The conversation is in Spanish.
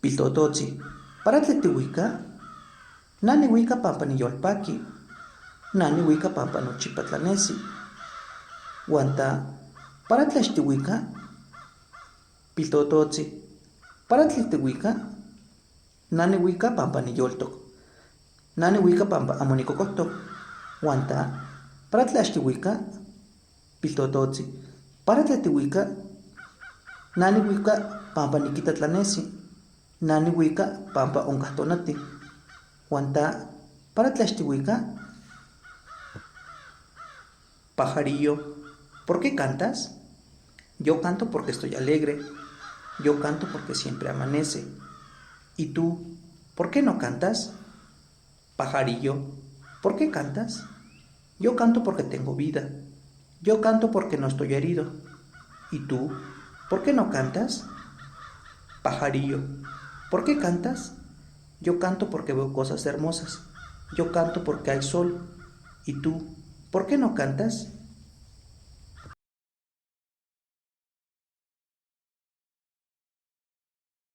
Piltototzi, paratletiwika, nani wika pampa niyolpaki, nani wika pampa nochipatlanesi, wanta paratlaxtiwika, piltototzi, paratletiwika, nani wika pampa niyoltok, nani wika pampa amo nikokojtok, wanta paratlaxtiwika, piltototzi, paratletiwika, nani wika pampa nikitatlanesi, nani wika pampa onkahtonati, wanta paratlaxtiwika, pajarillo, ¿por qué cantas? Yo canto porque estoy alegre, yo canto porque siempre amanece. ¿Y tú, por qué no cantas? Pajarillo, ¿por qué cantas? Yo canto porque tengo vida, yo canto porque no estoy herido. ¿Y tú, por qué no cantas? Pajarillo, ¿por qué cantas? Yo canto porque veo cosas hermosas, yo canto porque hay sol. ¿Y tú, por qué no cantas?